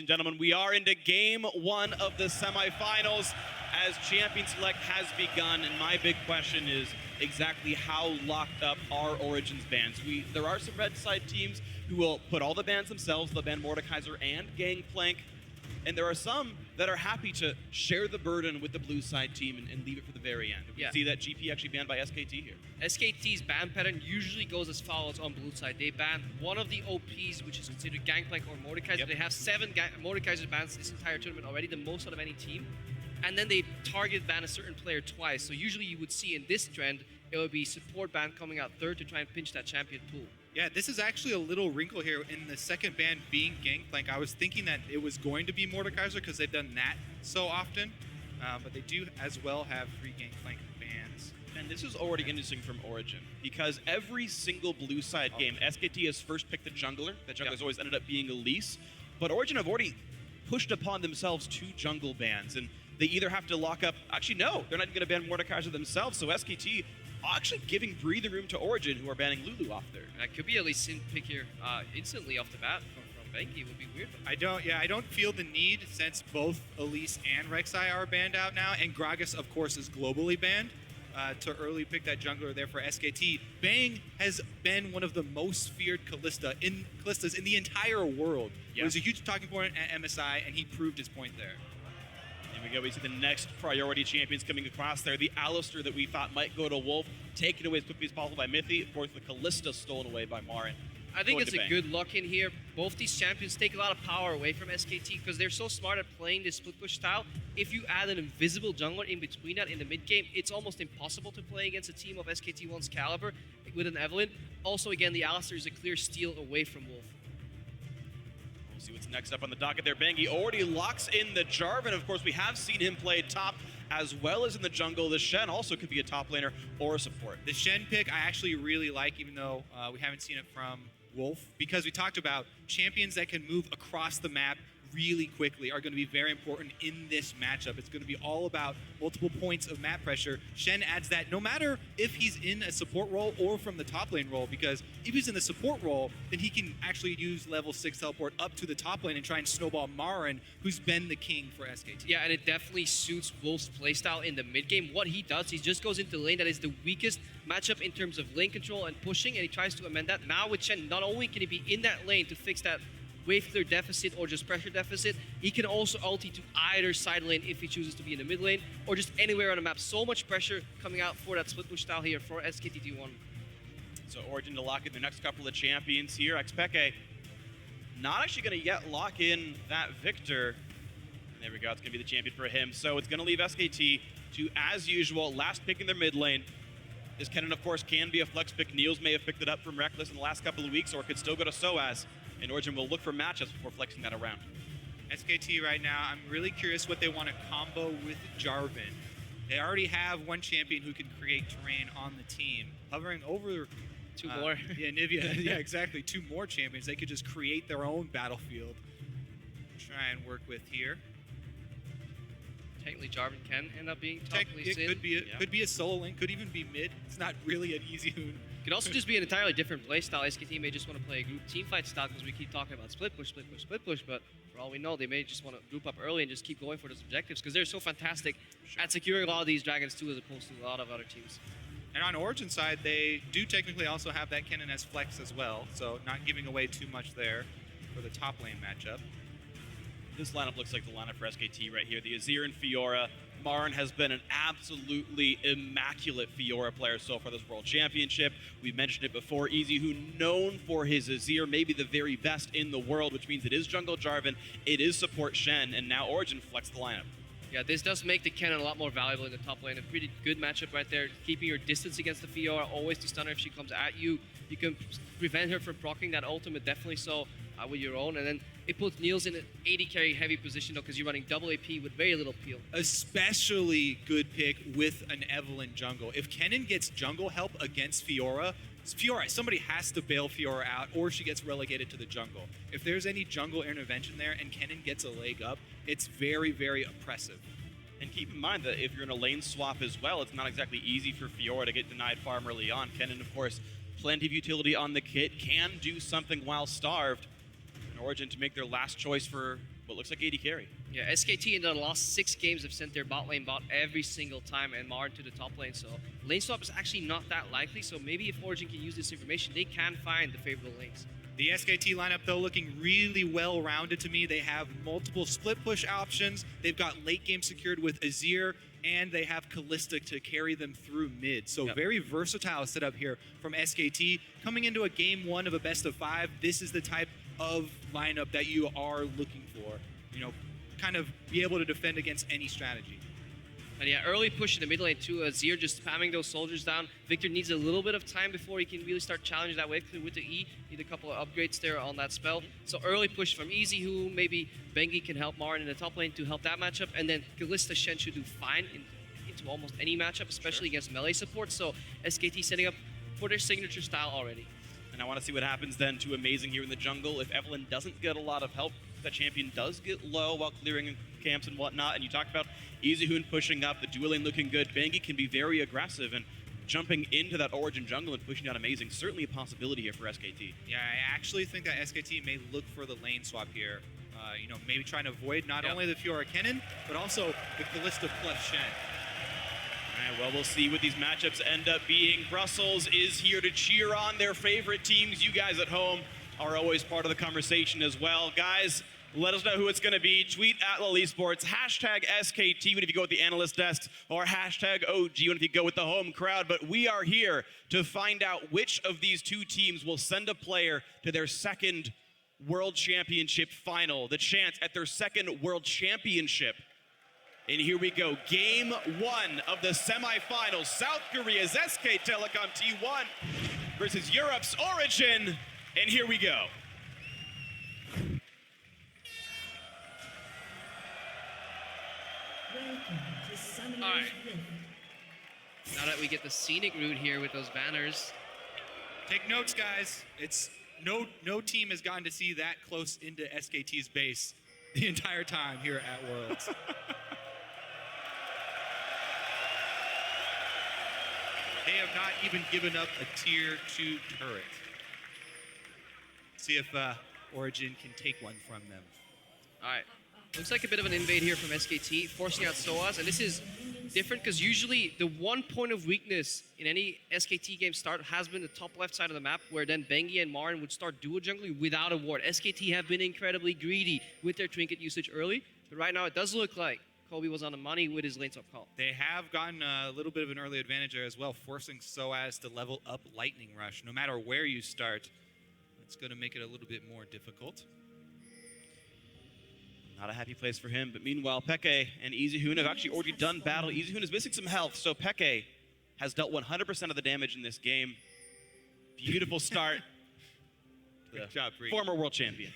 and gentlemen. We are into game one of the semifinals as Champion Select has begun, and my big question is exactly how locked up are Origin's bans. There are some red side teams who will put all the bans themselves. They'll ban Mordekaiser and Gangplank, and there are some that are happy to share the burden with the blue side team and leave it for the very end. We see that GP actually banned by SKT here. SKT's ban pattern usually goes as follows on blue side. They ban one of the OPs, which is considered Gangplank or Mordekaiser. Yep. They have 7 Mordekaiser bans this entire tournament already, the most out of any team. And then they target ban a certain player twice. So usually you would see in this trend, it would be support ban coming out third to try and pinch that champion pool. Yeah, this is actually a little wrinkle here in the second ban being Gangplank. I was thinking that it was going to be Mordekaiser because they've done that so often, but they do as well have 3 Gangplank bans. And this is already interesting from Origin because every single blue side game, SKT has first picked the jungler. That jungler's always ended up being Elise, but Origin have already pushed upon themselves 2 jungle bans, and they either have to lock up. Actually, no, they're not even going to ban Mordekaiser themselves. So SKT actually giving breathing room to Origin, who are banning Lulu off there. That could be at least pick here instantly off the bat from Bengi. Would be weird. I don't feel the need since both Elise and Rek'Sai are banned out now, and Gragas, of course, is globally banned. To early pick that jungler there for SKT. Bang has been one of the most feared Kallistas in the entire world. Yeah. It was a huge talking point at MSI, and he proved his point there. There we go. We see the next priority champions coming across there. The Alistair that we thought might go to Wolf, taken away as quickly as possible by Mithy. Of course, the Callista stolen away by MaRin. I think it's a good look in here. Both these champions take a lot of power away from SKT because they're so smart at playing this split push style. If you add an invisible jungler in between that in the mid game, it's almost impossible to play against a team of SKT1's caliber with an Evelynn. Also, again, the Alistair is a clear steal away from Wolf. We'll see what's next up on the docket there. Bengi already locks in the Jarvan. Of course, we have seen him play top as well as in the jungle. The Shen also could be a top laner or a support. The Shen pick I actually really like, even though we haven't seen it from Wolf, because we talked about champions that can move across the map really quickly are going to be very important in this matchup. It's going to be all about multiple points of map pressure. Shen adds that no matter if he's in a support role or from the top lane role, because if he's in the support role, then he can actually use level 6 teleport up to the top lane and try and snowball MaRin, who's been the king for SKT. Yeah, and it definitely suits Wolf's playstyle in the mid game. What he does, he just goes into the lane that is the weakest matchup in terms of lane control and pushing, and he tries to amend that. Now with Shen, not only can he be in that lane to fix that wave clear deficit or just pressure deficit, he can also ulti to either side lane if he chooses to be in the mid lane or just anywhere on the map. So much pressure coming out for that split push style here for SKT1. So Origin to lock in their next couple of champions here. xPeke not actually going to yet lock in that Victor. And there we go, it's going to be the champion for him. So it's going to leave SKT to, as usual, last pick in their mid lane. This Kennen, of course, can be a flex pick. Nils may have picked it up from Reckless in the last couple of weeks, or it could still go to Soaz. And Origin will look for matchups before flexing that around. SKT right now, I'm really curious what they want to combo with Jarvan. They already have one champion who can create terrain on the team. Hovering over 2 more. Yeah, Nivea. Yeah, exactly. 2 more champions. They could just create their own battlefield. Try and work with here. Technically, Jarvan can end up being top lane. It could be a solo lane. Could even be mid. It's not really an Easyhoon. Could also just be an entirely different play style. SKT may just want to play a group teamfight style because we keep talking about split push, split push, split push, but for all we know, they may just want to group up early and just keep going for those objectives because they're so fantastic at securing a lot of these dragons too, as opposed to a lot of other teams. And on Origin side, they do technically also have that Kennen as flex as well, so not giving away too much there for the top lane matchup. This lineup looks like the lineup for SKT right here. The Azir and Fiora. MaRin has been an absolutely immaculate Fiora player so far this World Championship. We've mentioned it before. Easyhoon, known for his Azir, maybe the very best in the world, which means it is jungle Jarvan, it is support Shen, and now Origin flex the lineup. Yeah, this does make the Kennen a lot more valuable in the top lane. A pretty good matchup right there. Keeping your distance against the Fiora, always to stun her if she comes at you. You can prevent her from proccing that ultimate, definitely so with your own. And then it puts Nils in an 80 carry heavy position though, because you're running double AP with very little peel. Especially good pick with an Evelynn jungle. If Kennen gets jungle help against Fiora, somebody has to bail Fiora out or she gets relegated to the jungle. If there's any jungle intervention there and Kennen gets a leg up, it's very, very oppressive. And keep in mind that if you're in a lane swap as well, it's not exactly easy for Fiora to get denied farm early on. Kennen, of course, plenty of utility on the kit, can do something while starved. Origin to make their last choice for what looks looks like AD carry. Yeah, SKT in the last 6 games have sent their bot lane bot every single time and MaRin to the top lane. So lane swap is actually not that likely. So maybe if Origin can use this information, they can find the favorable lanes. The SKT lineup, though, looking really well-rounded to me. They have multiple split push options. They've got late game secured with Azir, and they have Kalista to carry them through mid. So very versatile setup here from SKT. Coming into a game 1 of a best of 5, this is the type of lineup that you are looking for. You know, kind of be able to defend against any strategy. And yeah, early push in the mid lane too. Azir just spamming those soldiers down. Victor needs a little bit of time before he can really start challenging that wave with the E. Need a couple of upgrades there on that spell. So early push from Easyhoon. Maybe Bengi can help MaRin in the top lane to help that matchup. And then Kalista Shen should do fine into almost any matchup, especially against melee support. So SKT setting up for their signature style already. And I want to see what happens then to Amazing here in the jungle. If Evelynn doesn't get a lot of help, that champion does get low while clearing camps and whatnot. And you talked about Easyhoon pushing up, the dual lane looking good. Bengi can be very aggressive, and jumping into that Origin jungle and pushing out Amazing, certainly a possibility here for SKT. Yeah, I actually think that SKT may look for the lane swap here. You know, maybe trying to avoid not only the Fiora Kennen, but also the Kalista plus Shen. All right, well, we'll see what these matchups end up being. Brussels is here to cheer on their favorite teams. You guys at home are always part of the conversation as well. Guys, let us know who it's going to be. Tweet at LOL Esports, hashtag SKT if you go with the analyst desks, or hashtag OG if you go with the home crowd. But we are here to find out which of these two teams will send a player to their second World Championship final, the chance at their second World Championship. And here we go, game 1 of the semifinals. South Korea's SK Telecom T1 versus Europe's Origin. And here we go. All right. Now that we get the scenic route here with those banners. Take notes, guys. It's no team has gotten to see that close into SKT's base the entire time here at Worlds. They have not even given up a tier 2 turret. See if Origin can take one from them. All right. Looks like a bit of an invade here from SKT, forcing out Soaz. And this is different because usually the one point of weakness in any SKT game start has been the top left side of the map, where then Bengi and MaRin would start duo jungling without a ward. SKT have been incredibly greedy with their trinket usage early, but right now it does look like Kobe was on the money with his lane swap call. They have gotten a little bit of an early advantage there as well, forcing Soaz to level up Lightning Rush. No matter where you start, it's going to make it a little bit more difficult. Not a happy place for him, but meanwhile, Peke and Easyhoon have actually already done battle. Easyhoon is missing some health, so Peke has dealt 100% of the damage in this game. Beautiful start. Good job, Bree. Former world champion.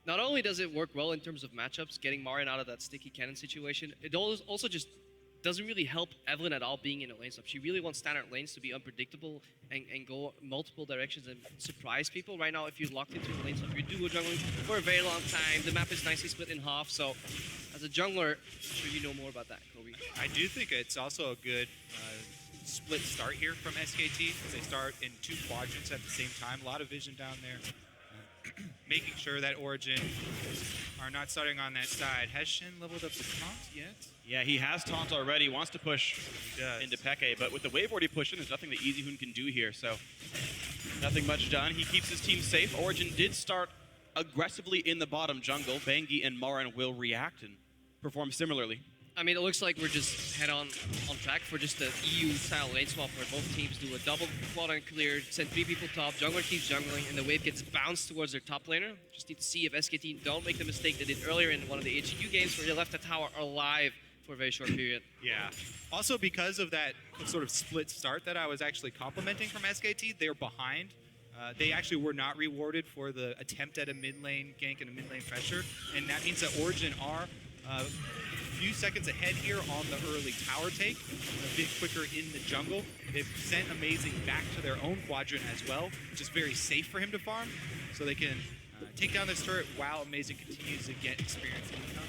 Not only does it work well in terms of matchups, getting MaRin out of that sticky cannon situation, it also just doesn't really help Evelynn at all being in a lane swap. She really wants standard lanes to be unpredictable and go multiple directions and surprise people. Right now, if you're locked into a lane swap, you're duo jungling for a very long time. The map is nicely split in half, so as a jungler, I'm sure you know more about that, Kobe. I do think it's also a good split start here from SKT. They start in 2 quadrants at the same time. A lot of vision down there. Making sure that Origin are not starting on that side. Has Shen leveled up the taunt yet? Yeah, he has taunt already. Wants to push into Peke, but with the wave already pushing, there's nothing that Easyhoon can do here, so nothing much done. He keeps his team safe. Origin did start aggressively in the bottom jungle. Bengi and MaRin will react and perform similarly. I mean, it looks like we're just head on track for just the EU-style lane swap where both teams do a double quadrant clear, send 3 people top, jungler keeps jungling, and the wave gets bounced towards their top laner. Just need to see if SKT don't make the mistake they did earlier in one of the HQ games where they left the tower alive for a very short period. Yeah. Also, because of that sort of split start that I was actually complimenting from SKT, they're behind. They actually were not rewarded for the attempt at a mid lane gank and a mid lane pressure, and that means that Origin are a few seconds ahead here on the early tower take, a bit quicker in the jungle. They've sent Amazing back to their own quadrant as well, which is very safe for him to farm, so they can take down this turret while Amazing continues to get experience income.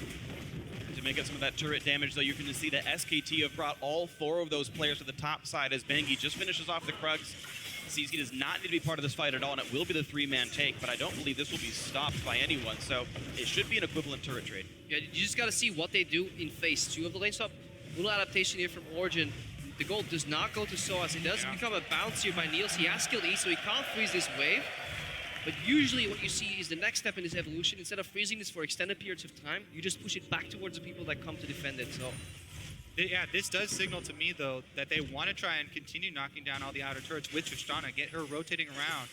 To make up some of that turret damage, though, you're going to see that SKT have brought all 4 of those players to the top side as Bengi just finishes off the Krugs, sees he does not need to be part of this fight at all, and it will be the 3-man take, but I don't believe this will be stopped by anyone, so it should be an equivalent turret trade. Yeah, you just got to see what they do in phase 2 of the lane swap. Little adaptation here from Origin. The gold does not go to Soaz. It does become a bounce here by Nils. He has killed E, so he can't freeze this wave. But usually what you see is the next step in his evolution. Instead of freezing this for extended periods of time, you just push it back towards the people that come to defend it. So Yeah, this does signal to me, though, that they want to try and continue knocking down all the outer turrets with Tristana, get her rotating around,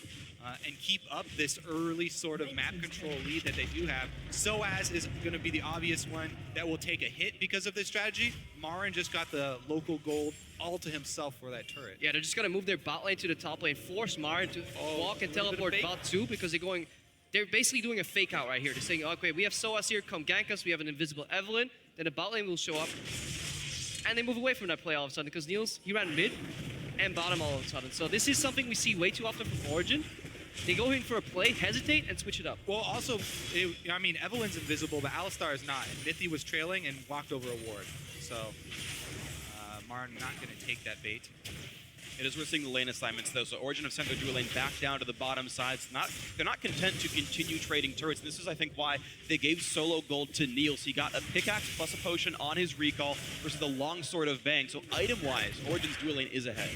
and keep up this early sort of map control lead that they do have. Soaz is going to be the obvious one that will take a hit because of this strategy. MaRin just got the local gold all to himself for that turret. yeah, they're just going to move their bot lane to the top lane, force MaRin to walk and teleport bot 2 because they're basically doing a fake out right here. They're saying, okay, we have Soaz here, come gank us, we have an invisible Evelynn, then the bot lane will show up. And they move away from that play all of a sudden because Nils, he ran mid and bottom all of a sudden. So this is something we see way too often from Origin. They go in for a play, hesitate, and switch it up. Well, also, Evelyn's invisible, but Alistar is not. And Mithy was trailing and walked over a ward. So, MaRin not going to take that bait. It is we're seeing the lane assignments, though. So Origin have sent their dual lane back down to the bottom sides. They're not content to continue trading turrets. And this is, I think, why they gave solo gold to Nils. He got a pickaxe plus a potion on his recall versus the longsword of Bang. So item-wise, Origin's dual lane is ahead.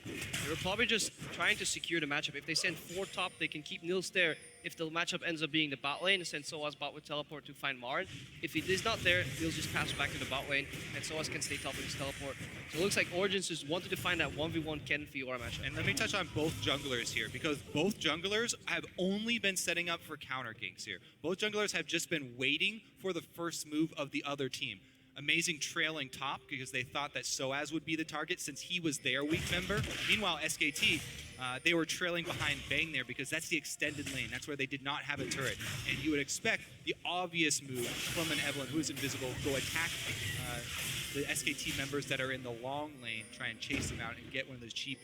They were probably just trying to secure the matchup. If they send 4 top, they can keep Nils there. If the matchup ends up being the bot lane, send Soaz bot with teleport to find MaRin. If it is not there, Nils just pass back to the bot lane, and Soaz can stay top with his teleport. So it looks like Origins just wanted to find that 1v1 Ken Fiora matchup. And let me touch on both junglers here, because both junglers have only been setting up for counter ganks here. Both junglers have just been waiting for the first move of the other team. Amazing trailing top because they thought that Soaz would be the target since he was their weak member. Meanwhile, SKT, they were trailing behind Bang there because that's the extended lane. That's where they did not have a turret. And you would expect the obvious move from an Evelynn who is invisible, go attack the SKT members that are in the long lane, try and chase them out and get one of those cheap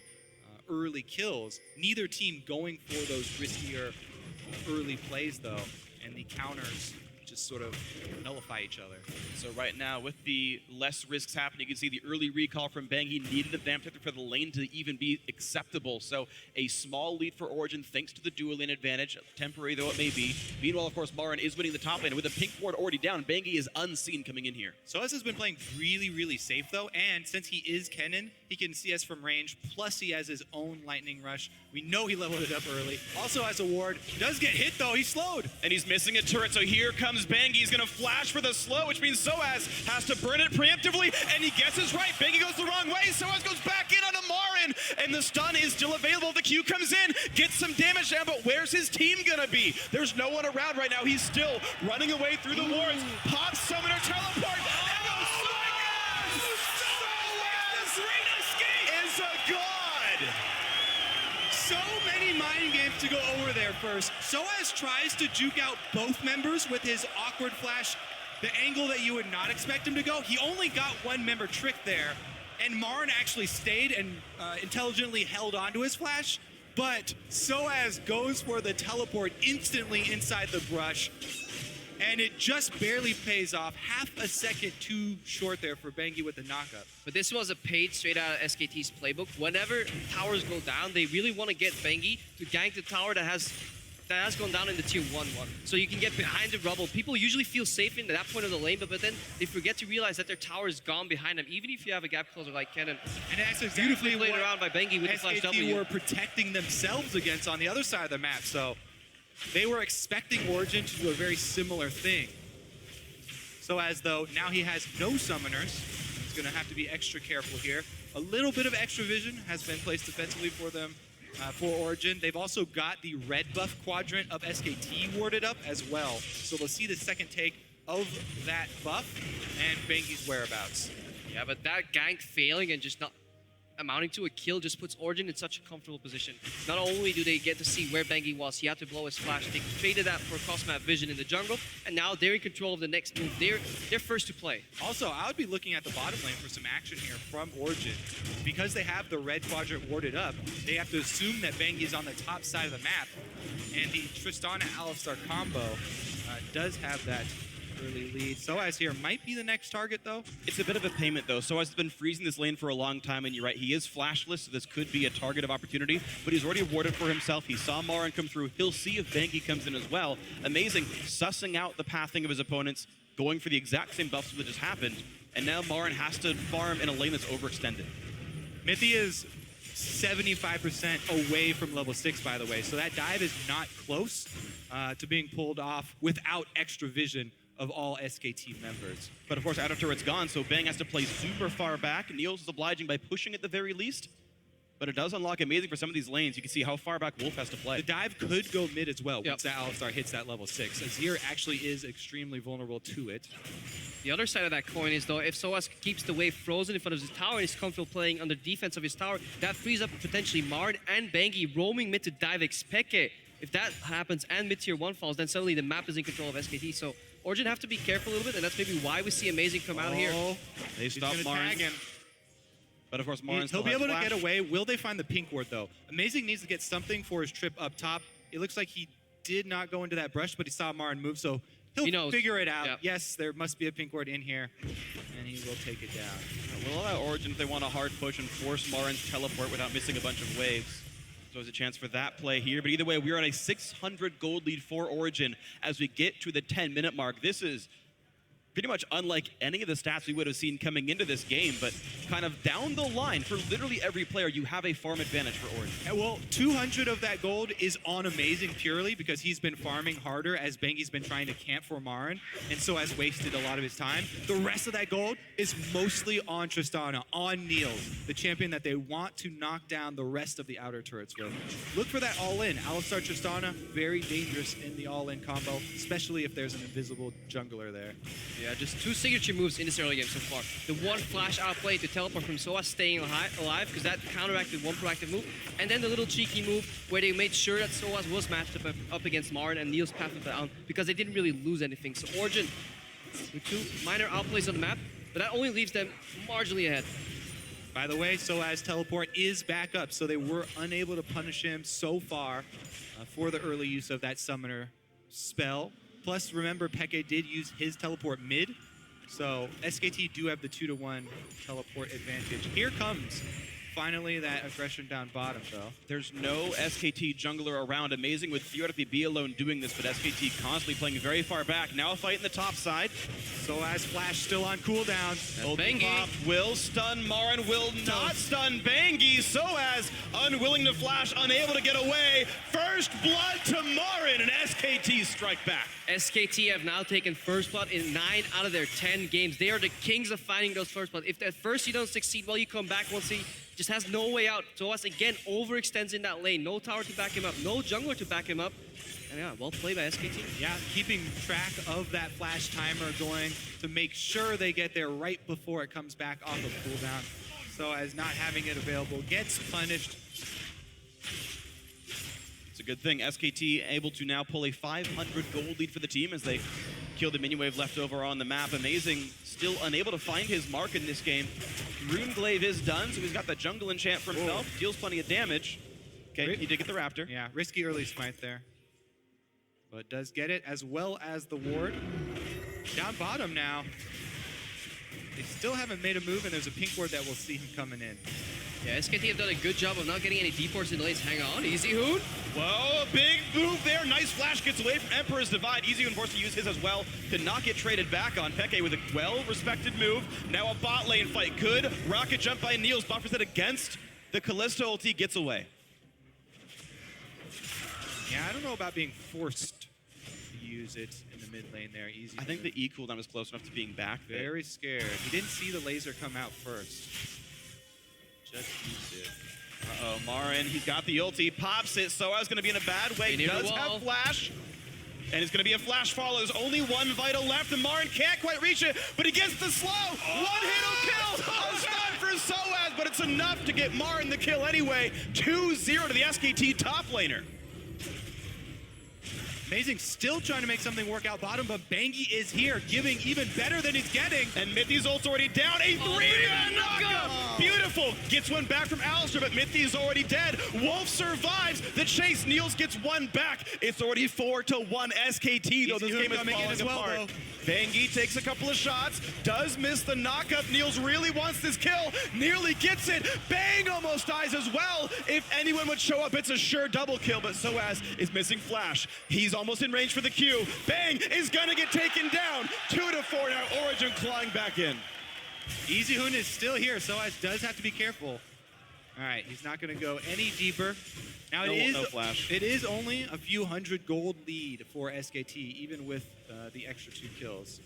early kills. Neither team going for those riskier early plays though, and the counters just sort of nullify each other. So right now, with the less risks happening, you can see the early recall from Bang. He needed a vamp protector for the lane to even be acceptable. So a small lead for Origin thanks to the dual lane advantage, temporary though it may be. Meanwhile, of course, MaRin is winning the top lane. With a pink ward already down, Bengi is unseen coming in here. Soaz has been playing really, really safe though, and since he is Kennen, he can CS from range, plus he has his own lightning rush. We know he leveled it up early. Also has a ward. Does get hit though, he's slowed. And he's missing a turret, so here comes Bengi. He's gonna flash for the slow, which means Soaz has to burn it preemptively, and he guesses right. Bengi goes the wrong way. Soaz goes back in onto MaRin, and the stun is still available. The Q comes in, gets some damage down, but where's his team gonna be? There's no one around right now. He's still running away through the wards. Pop summoner teleport. And goes Soaz! Soaz! Is a god! So many mind games to go over there first. Soaz tries to juke out both members with his awkward flash, the angle that you would not expect him to go. He only got one member tricked there, and MaRin actually stayed and intelligently held onto his flash, but Soaz goes for the teleport instantly inside the brush, and it just barely pays off. Half a second too short there for Bengi with the knockup. But this was a page straight out of SKT's playbook. Whenever towers go down, they really want to get Bengi to gank the tower that has gone down in the tier 1-1. So you can get behind the rubble. People usually feel safe in that point of the lane, but then they forget to realize that their tower is gone behind them, even if you have a gap closer like Kennen. And that's exactly beautifully played around by Bengi with the flash SKT W. were protecting themselves against on the other side of the map, so they were expecting Origin to do a very similar thing. So as though now he has no summoners, he's going to have to be extra careful here. A little bit of extra vision has been placed defensively for them, for Origin. They've also got the red buff quadrant of SKT warded up as well. So they'll see the second take of that buff and Bengi's whereabouts. Yeah, but that gank failing and just not amounting to a kill just puts Origin in such a comfortable position. Not only do they get to see where Bengi was, he had to blow his flash. They traded that for cross-map vision in the jungle, and now they're in control of the next move. They're first to play. Also, I would be looking at the bottom lane for some action here from Origin. Because they have the red quadrant warded up, they have to assume that Bengi is on the top side of the map, and the Tristana Alistar combo does have that early lead. Soaz here might be the next target, though. It's a bit of a payment, though. Soaz has been freezing this lane for a long time, and you're right, he is flashless, so this could be a target of opportunity, but he's already awarded for himself. He saw MaRin come through. He'll see if Bengi comes in as well. Amazing, sussing out the pathing of his opponents, going for the exact same buffs that just happened, and now MaRin has to farm in a lane that's overextended. Mithy is 75% away from level 6, by the way, so that dive is not close to being pulled off without extra vision of all SKT members. But of course, outer turret's gone, so Bang has to play super far back. Nils is obliging by pushing at the very least, but it does unlock Amazing for some of these lanes. You can see how far back Wolf has to play. The dive could go mid as well once that Alistar hits that level 6. Azir actually is extremely vulnerable to it. The other side of that coin is, though, if Soaz keeps the wave frozen in front of his tower and is comfortable playing under defense of his tower, that frees up potentially MaRin and Bengi roaming mid to dive xPeke. If that happens and mid tier 1 falls, then suddenly the map is in control of SKT. So Origin have to be careful a little bit, and that's maybe why we see Amazing come out here. They stop MaRin. But of course, MaRin he'll be able to get away. Will they find the pink ward, though? Amazing needs to get something for his trip up top. It looks like he did not go into that brush, but he saw MaRin move, so he'll figure it out. Yes, there must be a pink ward in here, and he will take it down. We'll allow Origin if they want a hard push and force MaRin's teleport without missing a bunch of waves. So there's a chance for that play here. But either way, we're at a 600 gold lead for Origin as we get to the 10-minute mark. This is pretty much unlike any of the stats we would have seen coming into this game, but kind of down the line, for literally every player, you have a farm advantage for Origin. Yeah, well, 200 of that gold is on Amazing purely because he's been farming harder as Bengi's been trying to camp for MaRin, and so has wasted a lot of his time. The rest of that gold is mostly on Tristana, on Nils, the champion that they want to knock down the rest of the outer turrets with. Look for that all-in. Alistar Tristana, very dangerous in the all-in combo, especially if there's an invisible jungler there. Yeah, just 2 signature moves in this early game so far. The one flash outplay to teleport from Soaz staying alive, because that counteracted one proactive move, and then the little cheeky move where they made sure that Soaz was matched up against MaRin and Nils passed it down because they didn't really lose anything. So Origin with 2 minor outplays on the map, but that only leaves them marginally ahead. By the way, Soaz teleport is back up, so they were unable to punish him so far for the early use of that summoner spell. Plus, remember, Peke did use his teleport mid, so SKT do have the 2-to-1 teleport advantage. Here comes, finally, that aggression down bottom, though. There's no SKT jungler around. Amazing with Theoretically be alone doing this, but SKT constantly playing very far back. Now a fight in the top side. Soaz flash still on cooldown. Bengi Pop will stun MaRin, will not stun Bengi. Soaz unwilling to flash, unable to get away. First blood to MaRin, and SKT strike back. SKT have now taken first blood in 9 out of their 10 games. They are the kings of finding those first blood. If at first you don't succeed, well, you come back once he just has no way out. Soaz again overextends in that lane. No tower to back him up, no jungler to back him up. And yeah, well played by SKT. Yeah, keeping track of that flash timer going to make sure they get there right before it comes back off of cooldown. So as not having it available gets punished. It's a good thing. SKT able to now pull a 500 gold lead for the team as they kill the minion wave left over on the map. Amazing, still unable to find his mark in this game. Runeglaive is done, so he's got the jungle enchant for himself. Deals plenty of damage. Okay, he did get the Raptor. Yeah, risky early smite there. But does get it, as well as the ward. Down bottom now. They still haven't made a move, and there's a pink ward that will see him coming in. Yeah, SKT have done a good job of not getting any deports in the lanes. Hang on, Easyhoon. Whoa, big move there. Nice flash gets away from Emperor's Divide. Easyhoon forced to use his as well to not get traded back on. Peke with a well-respected move. Now a bot lane fight. Good rocket jump by Nils. Buffers it against the Callisto ulti. Gets away. Yeah, I don't know about being forced to use it in the mid lane there. Easy. I think the E cooldown was close enough to being back there. Very scared. He didn't see the laser come out first. Just used it. Uh-oh, MaRin, he's got the ulti, pops it. Soaz going to be in a bad way. Does have flash. And it's going to be a flash follow. There's only 1 vital left, and MaRin can't quite reach it, but he gets the slow. One hit will kill. A stun for Soaz, but it's enough to get MaRin the kill anyway. 2-0 to the SKT top laner. Amazing still trying to make something work out bottom, but Bengi is here, giving even better than he's getting. And Mithy's ult's already down. A three-man knockup! Beautiful. Gets one back from Alistair, but Mithy's already dead. Wolf survives the chase. Nils gets one back. It's already 4-1 SKT, though this game is falling apart. Bengi takes a couple of shots, does miss the knockup. Nils really wants this kill, nearly gets it. Bang almost dies as well. If anyone would show up, it's a sure double kill, but Soaz is missing Flash. He's almost in range for the Q. Bang is gonna get taken down. 2-4 now, Origin clawing back in. Easyhoon is still here, Soaz does have to be careful. All right, he's not gonna go any deeper. Now No Flash. It is only a few hundred gold lead for SKT, even with the extra 2 kills.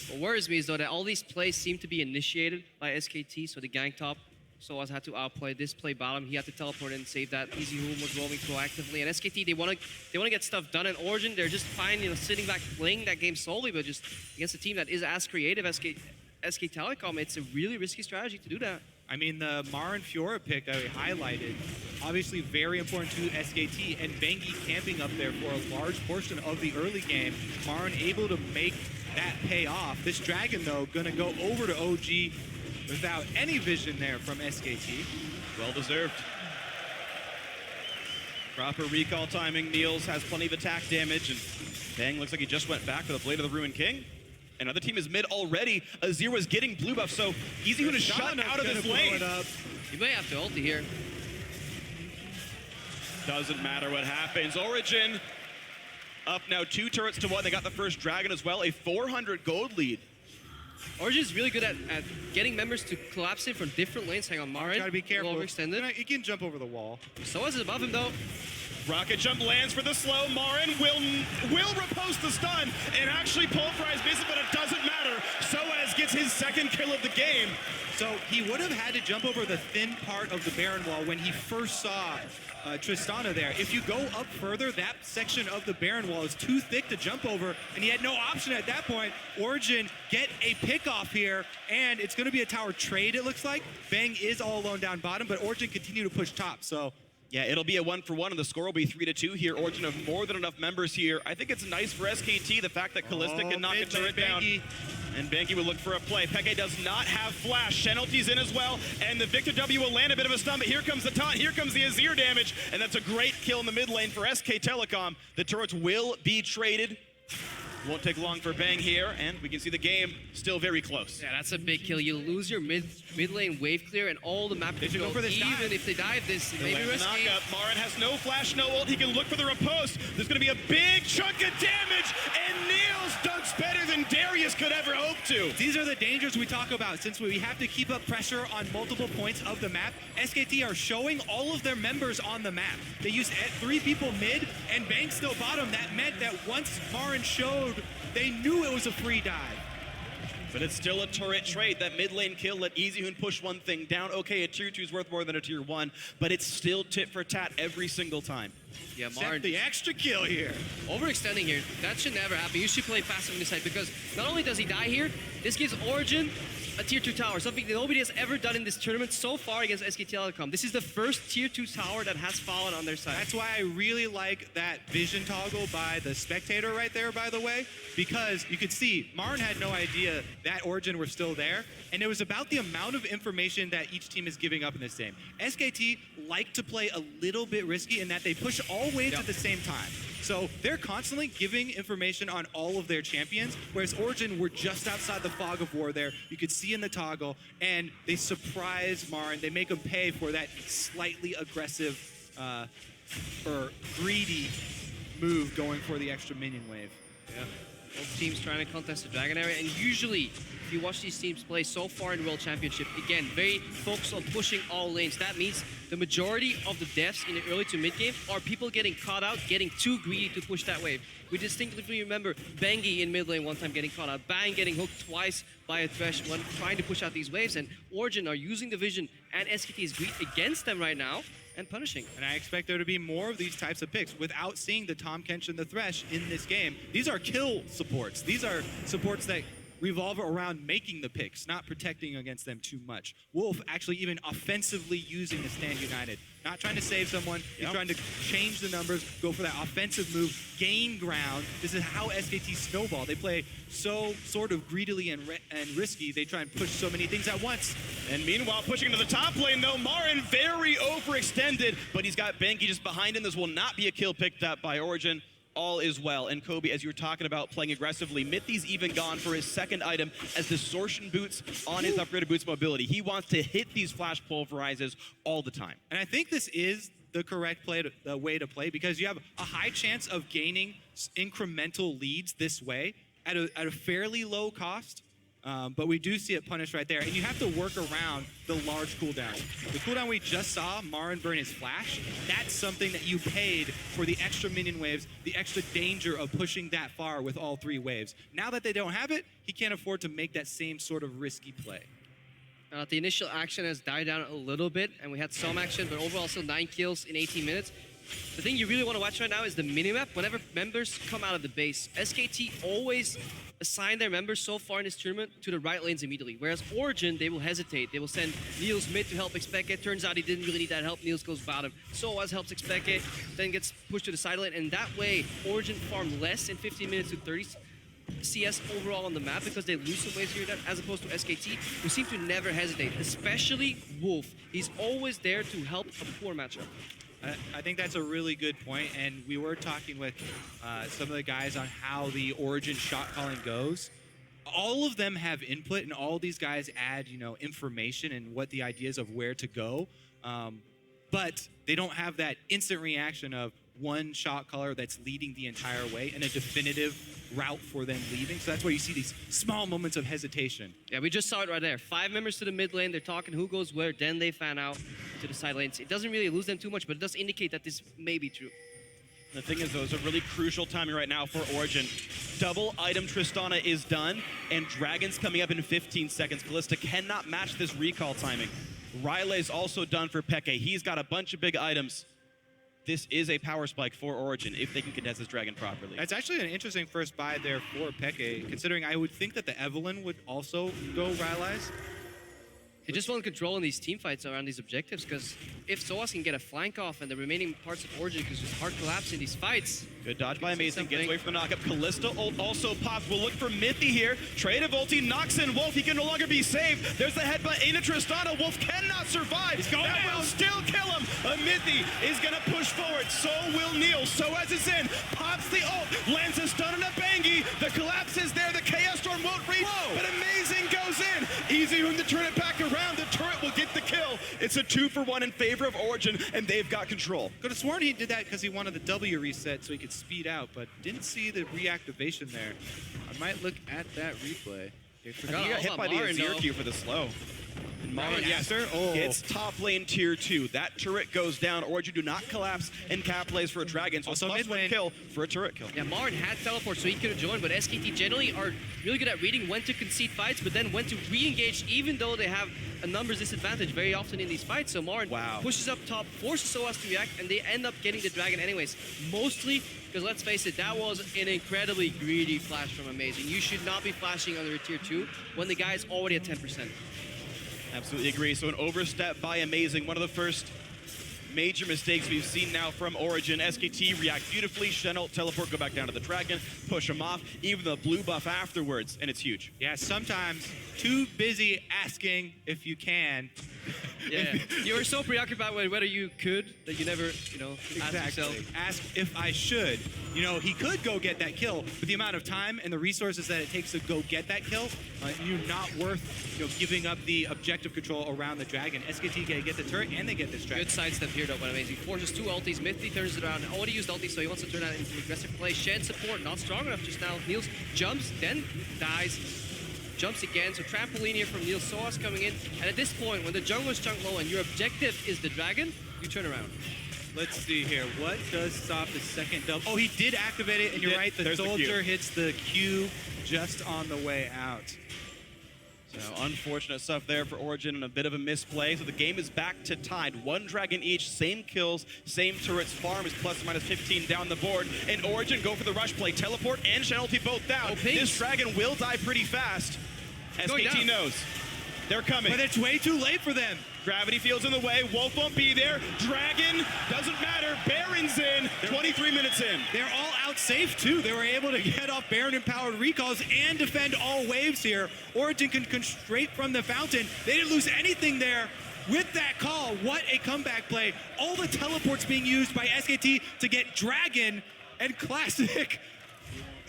What worries me is though that all these plays seem to be initiated by SKT, so the gang top, Soaz had to outplay this play bottom. He had to teleport in and save that. Easyhoon was roaming proactively, and SKT they want to get stuff done. And Origin they're just fine, sitting back playing that game solely, but just against a team that is as creative as SK Telecom, it's a really risky strategy to do that. I mean, the MaRin Fiora pick that we highlighted, obviously very important to SKT, and Bengi camping up there for a large portion of the early game. MaRin able to make that pay off. This Dragon, though, gonna go over to OG without any vision there from SKT. Well deserved. Proper recall timing. Nils has plenty of attack damage, and Bang looks like he just went back for the Blade of the Ruined King. Another team is mid already. Azir is getting blue buff, so Easyhoon is shut out of this lane. You may have to ulti here. Doesn't matter what happens. Origin up now 2 turrets to 1. They got the first Dragon as well. A 400 gold lead. Origin is really good at getting members to collapse in from different lanes. Hang on, MaRin. Gotta be careful. Overextended. He can jump over the wall. Soaz is above him though. Rocket jump lands for the slow. MaRin will repulse the stun and actually pulverize Mithy, but it doesn't matter. Soaz gets his second kill of the game. So he would have had to jump over the thin part of the Baron wall when he first saw Tristana there. If you go up further, that section of the Baron wall is too thick to jump over, and he had no option at that point. Origin get a pick off here, and it's going to be a tower trade, it looks like. Bang is all alone down bottom, but Origin continue to push top, so... Yeah, it'll be a 1-for-1, and the score will be 3-2 here. Origin have more than enough members here. I think it's nice for SKT, the fact that Kalista can knock a turret down. And Bengi will look for a play. Peke does not have flash. Shenalty's in as well, and the Victor W will land a bit of a stun, but here comes the taunt, here comes the Azir damage, and that's a great kill in the mid lane for SK Telecom. The turrets will be traded. Won't take long for Bang here, and we can see the game still very close. Yeah, that's a big kill. You lose your mid lane wave clear, and all the map can go. For this even dive. if they dive this, maybe risky. MaRin has no flash, no ult. He can look for the riposte. There's going to be a big chunk of damage, and Nils dunks better than Darius could ever hope to. These are the dangers we talk about. Since we have to keep up pressure on multiple points of the map, SKT are showing all of their members on the map. They use 3 people mid and Bang still bottom. That meant that once MaRin showed, they knew it was a free dive. But it's still a turret trade. That mid lane kill let Easyhoon push one thing down. Okay, a tier 2 is worth more than a tier 1, but it's still tit for tat every single time. Yeah, Except MaRin the extra kill here. overextending here. That should never happen. You should play passive on this side because not only does he die here, this gives Origin a tier 2 tower, something that nobody has ever done in this tournament so far against SK Telecom. This is the first tier 2 tower that has fallen on their side. That's why I really like that vision toggle by the spectator right there, by the way, because you could see MaRin had no idea that Origin were still there, and it was about the amount of information that each team is giving up in this game. SKT like to play a little bit risky in that they push all waves at the same time. So they're constantly giving information on all of their champions, whereas Origin were just outside the fog of war there. You could see in the toggle, and they surprise MaRin. They make them pay for that slightly aggressive or greedy move going for the extra minion wave. Yeah. Both teams trying to contest the Dragon area, and usually, if you watch these teams play so far in the World Championship, again, very focused on pushing all lanes. That means the majority of the deaths in the early to mid game are people getting caught out, getting too greedy to push that wave. We distinctly remember Bengi in mid lane one time getting caught out, Bang getting hooked twice by a Thresh when trying to push out these waves, and Origin are using the vision and SKT's greed against them right now, and punishing. And I expect there to be more of these types of picks without seeing the Tahm Kench and the Thresh in this game. These are kill supports. These are supports that revolve around making the picks, not protecting against them too much. Wolf actually even offensively using the stand united. Not trying to save someone, he's trying to change the numbers, go for that offensive move, gain ground. This is how SKT snowball. They play so sort of greedily and risky. They try and push so many things at once. And meanwhile, pushing into the top lane, though, MaRin very overextended, but he's got Bengi just behind him. This will not be a kill picked up by Origin. All is well. And Kobe, as you were talking about playing aggressively, Mithy's even gone for his second item as distortion boots on his upgraded boots mobility. He wants to hit these flash pulverizers all the time. And I think this is the correct way to play, because you have a high chance of gaining incremental leads this way at a fairly low cost. But we do see it punished right there, and you have to work around the large cooldown. The cooldown we just saw, MaRin burn his flash, that's something that you paid for the extra minion waves, the extra danger of pushing that far with all 3 waves. Now that they don't have it, he can't afford to make that same sort of risky play. The initial action has died down a little bit, and we had some action, but overall still 9 kills in 18 minutes. The thing you really want to watch right now is the minimap. Whenever members come out of the base, SKT always assign their members so far in this tournament to the right lanes immediately. Whereas Origin, they will hesitate. They will send Nils mid to help xPeke. Turns out he didn't really need that help. Nils goes bottom. Soaz helps xPeke, then gets pushed to the side lane. And that way, Origin farm less in 15 minutes to 30 CS overall on the map because they lose some waves here, as opposed to SKT, who seem to never hesitate, especially Wolf. He's always there to help a poor matchup. I think that's a really good point, and we were talking with some of the guys on how the Origin shot calling goes. All of them have input, and all these guys add, information and what the ideas of where to go. But they don't have that instant reaction of one shot caller that's leading the entire way and a definitive route for them leaving. So that's why you see these small moments of hesitation. Yeah, we just saw it right there. 5 members to the mid lane. They're talking who goes where. Then they fan out to the side lanes. It doesn't really lose them too much, but it does indicate that this may be true. The thing is, though, it's a really crucial timing right now for Origin. Double item Tristana is done, and Dragon's coming up in 15 seconds. Kalista cannot match this recall timing. Riley's also done for Peke. He's got a bunch of big items. This is a power spike for Origin if they can contest this Dragon properly. That's actually an interesting first buy there for Peke, considering I would think that the Evelyn would also go Riley's. They just want control in these team fights around these objectives, because if Soaz can get a flank off and the remaining parts of Origin can just hard collapse in these fights. Good dodge by Amazing, gets away from the knockup. Kalista ult also pops. We'll look for Mithy here. Trade of ulti knocks in Wolf. He can no longer be saved. There's the headbutt into Tristana. Wolf cannot survive. That will still kill him. Mithy is going to push forward. So will Nils. Soaz is in. Pops the ult. Lands a stun on a Bengi. The collapse is there. The Chaos Storm won't reach. But Amazing goes in. Easyhoon to turn it back around. The turret will get the kill. It's a 2-for-1 in favor of Origin, and they've got control. Could have sworn he did that because he wanted the W reset so he could speed out, but didn't see the reactivation there. I might look at that replay. They He forgot got all hit about by the MaRin, Azir though. Q for the slow. And MaRin Gamester gets top lane tier 2. That turret goes down. Origin do not collapse and capitalize for a dragon. So Also plus mid one lane. kill for a turret kill. Yeah, MaRin had teleport, so he could have joined, but SKT generally are really good at reading when to concede fights, but then when to re-engage, even though they have a numbers disadvantage very often in these fights. So MaRin pushes up top, forces Soaz to react, and they end up getting the dragon anyways. Mostly because, let's face it, that was an incredibly greedy flash from Amazing. You should not be flashing under a tier 2 when the guy is already at 10%. Absolutely agree. So an overstep by Amazing. One of the first major mistakes we've seen now from Origin. SKT react beautifully. Shen'll teleport, go back down to the dragon, push him off, even the blue buff afterwards, and it's huge. Yeah, sometimes too busy asking if you can. Yeah, you were so preoccupied with whether you could that you never, asked yourself. Ask if I should. He could go get that kill, but the amount of time and the resources that it takes to go get that kill, you're not worth giving up the objective control around the dragon. SKT get the turret and they get this dragon. Good sidestep here though, but Amazing. Forces 2 ultis, Mithy turns it around. Already used ulti, so he wants to turn that into aggressive play. Shen support, not strong enough just now. Nils jumps, then dies. Jumps again, so trampoline here from Nils. Soaz coming in, and at this point, when the jungler's chunk low and your objective is the dragon, you turn around. Let's see here. What does stop the second double? Oh, he did activate it, and you're right. The There's the soldier Q. hits the Q just on the way out. So unfortunate stuff there for Origin and a bit of a misplay. So the game is back to tied. 1 dragon each, same kills, same turrets. Farm is plus or minus 15 down the board. And Origin go for the rush play. Teleport and Shenalty both down. Oh, this dragon will die pretty fast. SKT knows. They're coming. But it's way too late for them. Gravity field's in the way. Wolf won't be there. Dragon doesn't matter. Baron's in. 23 minutes in. They're all out safe too. They were able to get off Baron empowered recalls and defend all waves here. Origin can straight from the fountain. They didn't lose anything there. With that call, what a comeback play. All the teleports being used by SKT to get Dragon and classic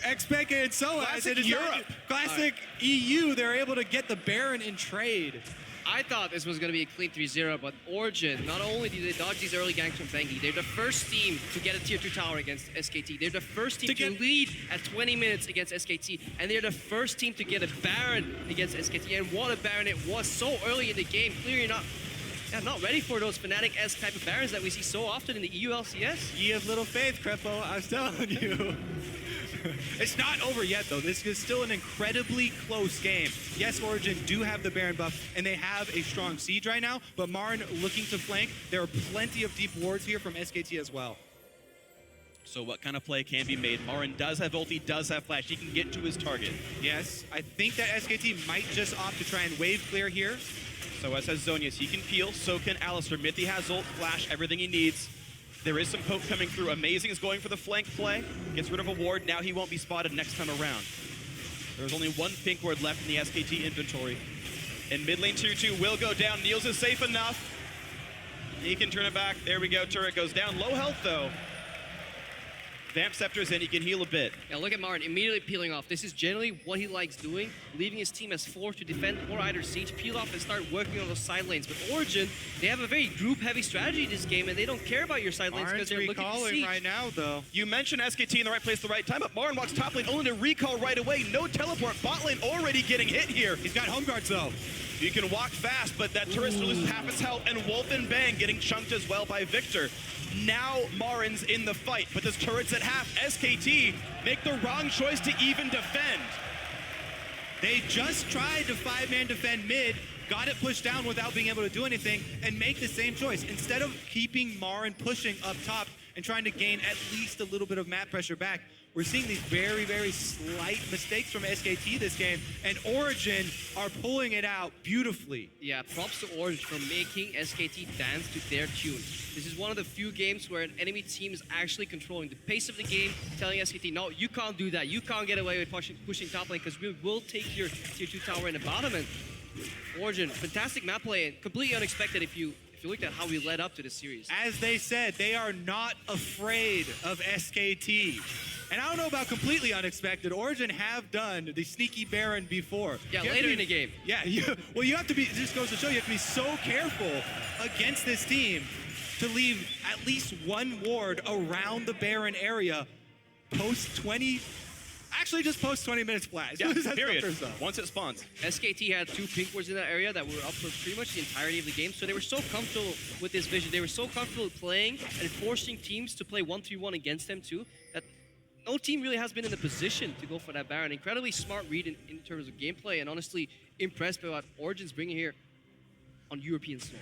xPeke and Soaz. Classic Europe. Classic EU. They're able to get the Baron in trade. I thought this was going to be a clean 3-0, but Origin, not only did they dodge these early ganks from Bengi, they're the first team to get a tier 2 tower against SKT. They're the first team to lead at 20 minutes against SKT, and they're the first team to get a Baron against SKT. And what a Baron it was so early in the game. Clearly not ready for those Fnatic-esque type of Barons that we see so often in the EU LCS. Ye of little faith, Crepo, I was telling you. It's not over yet, though. This is still an incredibly close game. Yes, Origin do have the Baron buff, and they have a strong siege right now, but MaRin looking to flank. There are plenty of deep wards here from SKT as well. So what kind of play can be made? MaRin does have ulti, does have flash. He can get to his target. Yes, I think that SKT might just opt to try and wave clear here. Soaz has Zhonya's. He can peel, so can Alistar. Mithy has ult, flash, everything he needs. There is some poke coming through. Amazing is going for the flank play. Gets rid of a ward. Now he won't be spotted next time around. There's only 1 pink ward left in the SKT inventory. And mid lane tier 2 will go down. Nils is safe enough. He can turn it back. There we go. Turret goes down. Low health, though. Vamp Scepter's in. He can heal a bit. Yeah, look at MaRin immediately peeling off. This is generally what he likes doing, leaving his team as 4 to defend or either siege, peel off and start working on those side lanes. But Origin, they have a very group-heavy strategy this game, and they don't care about your side lanes because they're looking to siege. right now, though. You mentioned SKT in the right place at the right time, but MaRin walks top lane only to recall right away. No teleport. Bot lane already getting hit here. He's got home guards, though. You can walk fast, but that turret still loses half its health, and Wolf and Bang getting chunked as well by Victor. Now MaRin's in the fight, but this turret's at half. SKT make the wrong choice to even defend. They just tried to 5-man defend mid, got it pushed down without being able to do anything, and make the same choice. Instead of keeping MaRin pushing up top and trying to gain at least a little bit of map pressure back, we're seeing these very, very slight mistakes from SKT this game, and Origin are pulling it out beautifully. Yeah, props to Origin for making SKT dance to their tune. This is one of the few games where an enemy team is actually controlling the pace of the game, telling SKT, no, you can't do that. You can't get away with pushing top lane because we will take your tier 2 tower in the bottom. And Origin, fantastic map play and completely unexpected if you looked at how we led up to this series. As they said, they are not afraid of SKT. And I don't know about completely unexpected. Origin have done the sneaky Baron before. Yeah, later in the game. Yeah, you have to be, it just goes to show you have to be so careful against this team to leave at least 1 ward around the Baron area post 20, actually just post 20 minutes flat. Yeah, period. Once it spawns. SKT had 2 pink wards in that area that were up for pretty much the entirety of the game, so they were so comfortable with this vision. They were so comfortable playing and forcing teams to play 1-3-1 against them too, that no team really has been in the position to go for that Baron. Incredibly smart read in terms of gameplay, and honestly impressed by what Origin's bringing here on European soil.